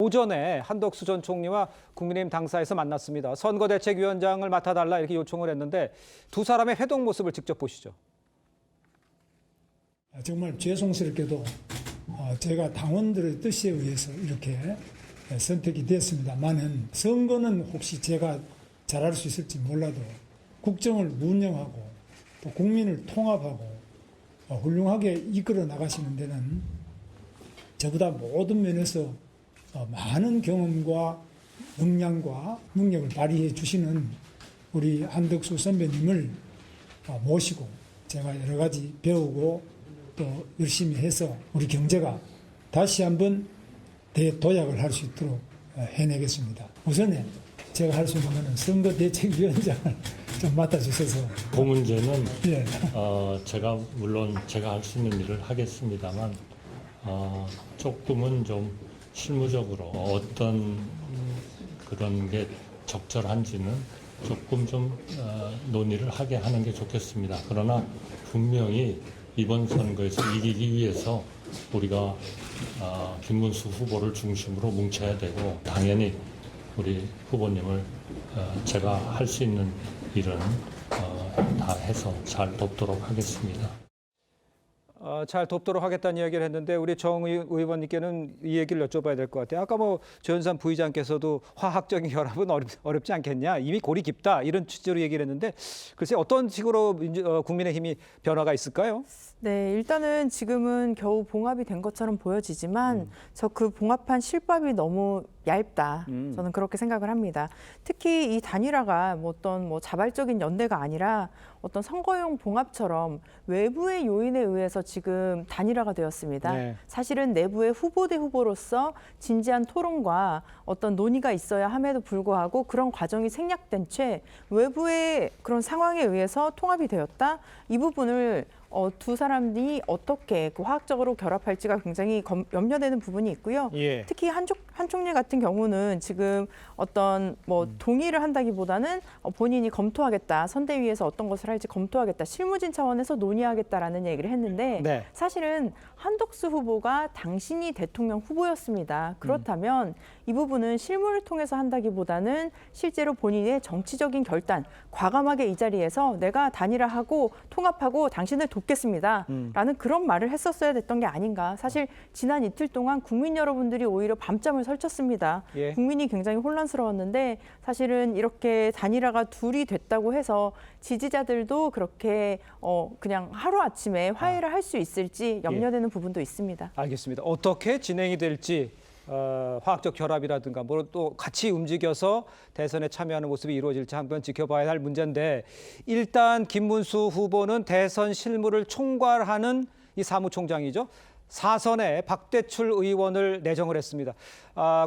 오전에 한덕수 전 총리와 국민의힘 당사에서 만났습니다. 선거대책위원장을 맡아달라 이렇게 요청을 했는데 두 사람의 회동 모습을 직접 보시죠. 정말 죄송스럽게도 제가 당원들의 뜻에 의해서 이렇게 선택이 됐습니다만은 선거는 혹시 제가 잘할 수 있을지 몰라도 국정을 운영하고 또 국민을 통합하고 훌륭하게 이끌어 나가시는 데는 저보다 모든 면에서 많은 경험과 역량과 능력을 발휘해 주시는 우리 한덕수 선배님을 모시고 제가 여러 가지 배우고 또 열심히 해서 우리 경제가 다시 한번 대도약을 할 수 있도록 해내겠습니다. 우선에 제가 할 수 있는 것은 선거대책위원장을 좀 맡아주셔서. 그 문제는 예. 물론 제가 할 수 있는 일을 하겠습니다만 조금은 좀 실무적으로 어떤 그런 게 적절한지는 조금 좀 논의를 하게 하는 게 좋겠습니다. 그러나 분명히 이번 선거에서 이기기 위해서 우리가 김문수 후보를 중심으로 뭉쳐야 되고 당연히 우리 후보님을 제가 할 수 있는 일은 다 해서 잘 돕도록 하겠습니다. 잘 돕도록 하겠다는 이야기를 했는데 우리 정 의원님께는 이 얘기를 여쭤봐야 될 것 같아요. 아까 조현산 부의장께서도 화학적인 결합은 어렵지 않겠냐, 이미 골이 깊다 이런 취지로 얘기를 했는데 글쎄 어떤 식으로 국민의힘이 변화가 있을까요? 네, 일단은 지금은 겨우 봉합이 된 것처럼 보여지지만 저 그 봉합한 실밥이 너무 얇다. 저는 그렇게 생각을 합니다. 특히 이 단일화가 어떤 자발적인 연대가 아니라 어떤 선거용 봉합처럼 외부의 요인에 의해서 지금 단일화가 되었습니다. 네. 사실은 내부의 후보 대 후보로서 진지한 토론과 어떤 논의가 있어야 함에도 불구하고 그런 과정이 생략된 채 외부의 그런 상황에 의해서 통합이 되었다. 이 부분을 두 사람이 어떻게 화학적으로 결합할지가 굉장히 염려되는 부분이 있고요. 예. 특히 한 총리 같은 경우는 지금 어떤 동의를 한다기보다는 본인이 검토하겠다, 선대위에서 어떤 것을 할지 검토하겠다, 실무진 차원에서 논의하겠다라는 얘기를 했는데 네. 사실은 한덕수 후보가 당신이 대통령 후보였습니다. 그렇다면 이 부분은 실무를 통해서 한다기보다는 실제로 본인의 정치적인 결단, 과감하게 이 자리에서 내가 단일화하고 통합하고 당신을 돕겠습니다. 라는 그런 말을 했었어야 됐던 게 아닌가. 사실 지난 이틀 동안 국민 여러분들이 오히려 밤잠을 설쳤습니다. 예. 국민이 굉장히 혼란스러웠는데 사실은 이렇게 단일화가 둘이 됐다고 해서 지지자들도 그렇게 그냥 하루아침에 화해를 할 수 있을지 염려되는 부분도 있습니다. 알겠습니다. 어떻게 진행이 될지 화학적 결합이라든가 또 같이 움직여서 대선에 참여하는 모습이 이루어질지 한번 지켜봐야 할 문제인데 일단 김문수 후보는 대선 실무를 총괄하는 이 사무총장이죠. 사선에 박대출 의원을 내정을 했습니다.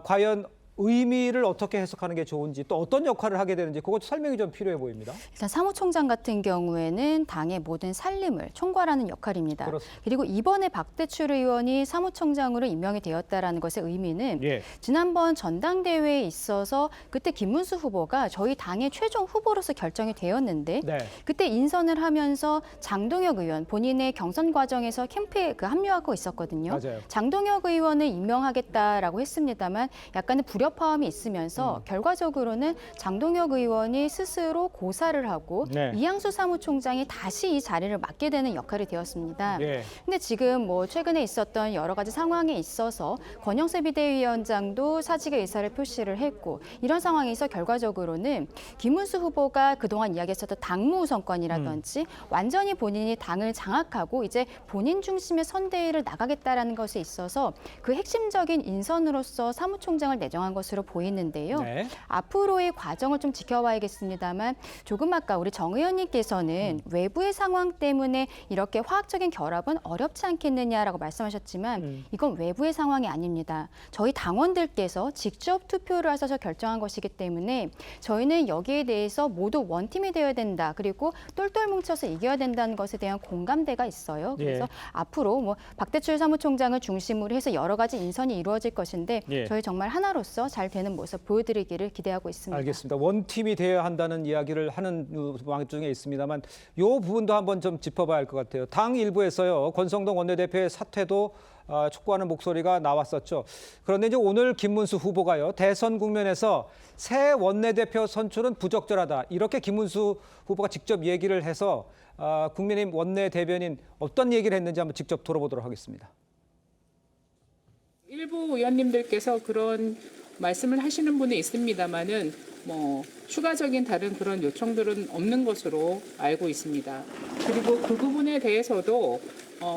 과연 의미를 어떻게 해석하는 게 좋은지 또 어떤 역할을 하게 되는지 그것 설명이 좀 필요해 보입니다. 일단 사무총장 같은 경우에는 당의 모든 살림을 총괄하는 역할입니다. 그렇습니다. 그리고 이번에 박대출 의원이 사무총장으로 임명이 되었다라는 것의 의미는 예. 지난번 전당대회에 있어서 그때 김문수 후보가 저희 당의 최종 후보로서 결정이 되었는데 네. 그때 인선을 하면서 장동혁 의원 본인의 경선 과정에서 캠프에 합류하고 있었거든요. 맞아요. 장동혁 의원을 임명하겠다라고 했습니다만 약간의 불협화음이 있으면서 결과적으로는 장동혁 의원이 스스로 고사를 하고 네. 이양수 사무총장이 다시 이 자리를 맡게 되는 역할이 되었습니다. 예. 근데 지금 최근에 있었던 여러 가지 상황에 있어서 권영세 비대위원장도 사직의 의사를 표시를 했고 이런 상황에서 결과적으로는 김문수 후보가 그동안 이야기했었던 당무 우선권이라든지 완전히 본인이 당을 장악하고 이제 본인 중심의 선대위를 나가겠다라는 것에 있어서 그 핵심적인 인선으로서 사무총장을 내정한 것으로 보이는데요. 네. 앞으로의 과정을 좀 지켜봐야겠습니다만 조금 아까 우리 정 의원님께서는 외부의 상황 때문에 이렇게 화학적인 결합은 어렵지 않겠느냐라고 말씀하셨지만 이건 외부의 상황이 아닙니다. 저희 당원들께서 직접 투표를 하셔서 결정한 것이기 때문에 저희는 여기에 대해서 모두 원팀이 되어야 된다. 그리고 똘똘 뭉쳐서 이겨야 된다는 것에 대한 공감대가 있어요. 그래서 앞으로 박대출 사무총장을 중심으로 해서 여러 가지 인선이 이루어질 것인데 저희 정말 하나로서 잘 되는 모습 보여드리기를 기대하고 있습니다. 알겠습니다. 원팀이 되어야 한다는 이야기를 하는 와중에 있습니다만 이 부분도 한번 좀 짚어봐야 할 것 같아요. 당 일부에서요. 권성동 원내대표의 사퇴도 촉구하는 목소리가 나왔었죠. 그런데 이제 오늘 김문수 후보가요, 대선 국면에서 새 원내대표 선출은 부적절하다, 이렇게 김문수 후보가 직접 얘기를 해서 국민의힘 원내대변인 어떤 얘기를 했는지 한번 직접 들어보도록 하겠습니다. 일부 의원님들께서 그런 말씀을 하시는 분이 있습니다만은 추가적인 다른 그런 요청들은 없는 것으로 알고 있습니다. 그리고 그 부분에 대해서도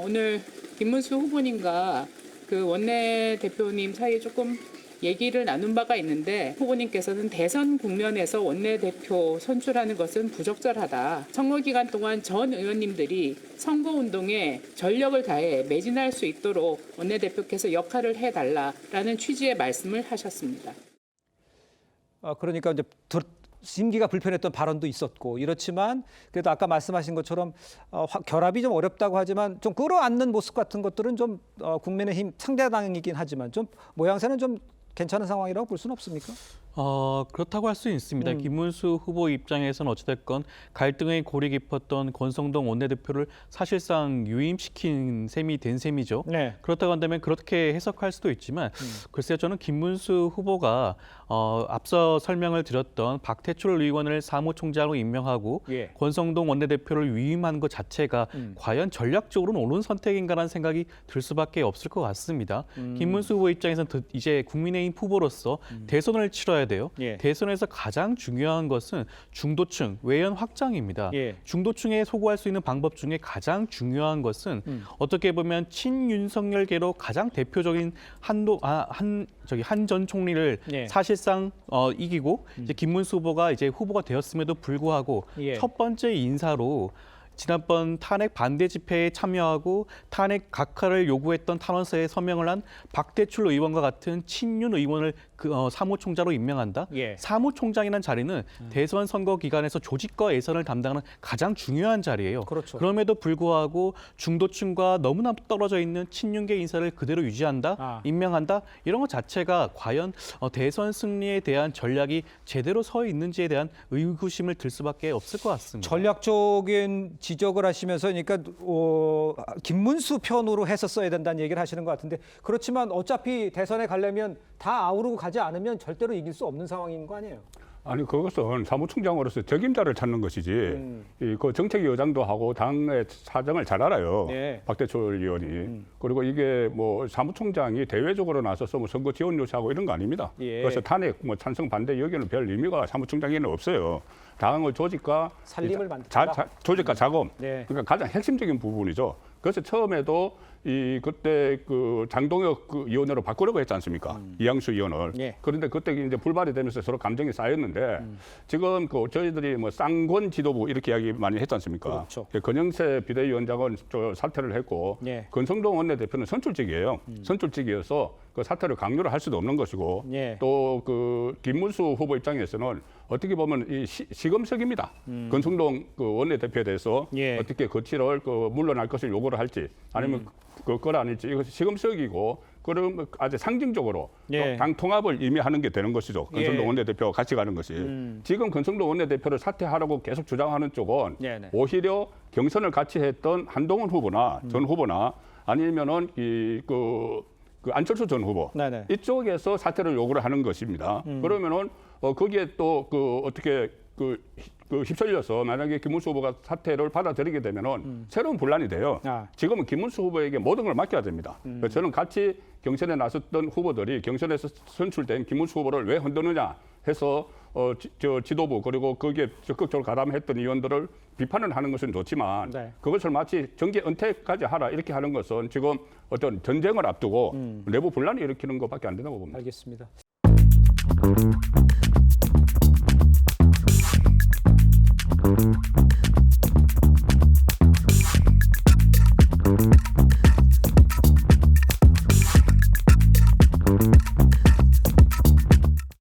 오늘 김문수 후보님과 그 원내대표님 사이에 조금 얘기를 나눈 바가 있는데, 후보님께서는 대선 국면에서 원내대표 선출하는 것은 부적절하다. 선거 기간 동안 전 의원님들이 선거운동에 전력을 다해 매진할 수 있도록 원내대표께서 역할을 해달라라는 취지의 말씀을 하셨습니다. 그러니까 이제 심기가 불편했던 발언도 있었고, 이렇지만 그래도 아까 말씀하신 것처럼 결합이 좀 어렵다고 하지만 좀 끌어안는 모습 같은 것들은 좀 국민의힘 상대당이긴 하지만 좀 모양새는 좀 괜찮은 상황이라고 볼 수는 없습니까? 그렇다고 할 수 있습니다. 김문수 후보 입장에서는 어찌됐건 갈등의 골이 깊었던 권성동 원내대표를 사실상 유임시킨 셈이 된 셈이죠. 네. 그렇다고 한다면 그렇게 해석할 수도 있지만 글쎄요, 저는 김문수 후보가 앞서 설명을 드렸던 박태출 의원을 사무총장으로 임명하고 예. 권성동 원내대표를 위임한 것 자체가 과연 전략적으로는 옳은 선택인가라는 생각이 들 수밖에 없을 것 같습니다. 김문수 후보 입장에서는 이제 국민의힘 후보로서 대선을 치러야 돼요. 예. 대선에서 가장 중요한 것은 중도층, 외연 확장입니다. 예. 중도층에 소구할 수 있는 방법 중에 가장 중요한 것은 어떻게 보면 친윤석열계로 가장 대표적인 한 전 총리를 예. 사실상 이기고 이제 김문수 후보가 이제 후보가 되었음에도 불구하고 예. 첫 번째 인사로 지난번 탄핵 반대 집회에 참여하고 탄핵 각하를 요구했던 탄원서에 서명을 한 박대출 의원과 같은 친윤 의원을 사무총장으로 임명한다. 예. 사무총장이라는 자리는 대선 선거 기간에서 조직과 예선을 담당하는 가장 중요한 자리예요. 그렇죠. 그럼에도 불구하고 중도층과 너무나 떨어져 있는 친윤계 인사를 그대로 유지한다, 임명한다, 이런 것 자체가 과연 대선 승리에 대한 전략이 제대로 서 있는지에 대한 의구심을 들 수밖에 없을 것 같습니다. 전략적인 지적을 하시면서, 그러니까 김문수 편으로 했었어야 된다는 얘기를 하시는 것 같은데, 그렇지만 어차피 대선에 가려면 다 아우르고 가지 않으면 절대로 이길 수 없는 상황인 거 아니에요? 아니, 그것은 사무총장으로서 적임자를 찾는 것이지, 그 정책위 의장도 하고 당의 사정을 잘 알아요. 네. 박대출 의원이. 그리고 이게 뭐 사무총장이 대외적으로 나서서 뭐 선거 지원 요청하고 이런 거 아닙니다. 예. 그래서 탄핵, 뭐 찬성 반대 여기는 별 의미가 사무총장에는 없어요. 당의 조직과 살림을 만든다. 조직과 작업, 네. 그러니까 가장 핵심적인 부분이죠. 그래서 처음에도 그때 그 장동혁 그 위원회로 바꾸려고 했지 않습니까? 이양수 위원을. 예. 그런데 그때 이제 불발이 되면서 서로 감정이 쌓였는데 지금 그 저희들이 뭐 쌍권 지도부 이렇게 이야기 많이 했지 않습니까? 그렇죠. 권영세 비대위원장은 사퇴를 했고 예. 권성동 원내대표는 선출직이에요. 선출직이어서 그 사퇴를 강요를 할 수도 없는 것이고 예. 또 그 김문수 후보 입장에서는 어떻게 보면 이 시금석입니다. 권성동 그 원내대표에 대해서 예. 어떻게 거취를 물러날 것을 요구를 할지 아니면 그걸 아닐지, 이것이 시금석이고 그럼 아주 상징적으로 예. 당 통합을 의미하는 게 되는 것이죠. 권성동 예. 원내대표와 같이 가는 것이. 지금 권성동 원내대표를 사퇴하라고 계속 주장하는 쪽은 네네. 오히려 경선을 같이 했던 한동훈 후보나 전 후보나 아니면은 그 안철수 전 후보 네네. 이쪽에서 사퇴를 요구를 하는 것입니다. 그러면은 거기에 또 어떻게 휩쓸려서 만약에 김문수 후보가 사퇴를 받아들이게 되면은 새로운 분란이 돼요. 지금은 김문수 후보에게 모든 걸 맡겨야 됩니다. 그래서 저는 같이 경선에 나섰던 후보들이 경선에서 선출된 김문수 후보를 왜 흔드느냐 해서 지도부 그리고 거기에 적극적으로 가담했던 의원들을 비판을 하는 것은 좋지만 네. 그것을 마치 정계 은퇴까지 하라 이렇게 하는 것은 지금 어떤 전쟁을 앞두고 내부 분란을 일으키는 것밖에 안 된다고 봅니다. 알겠습니다.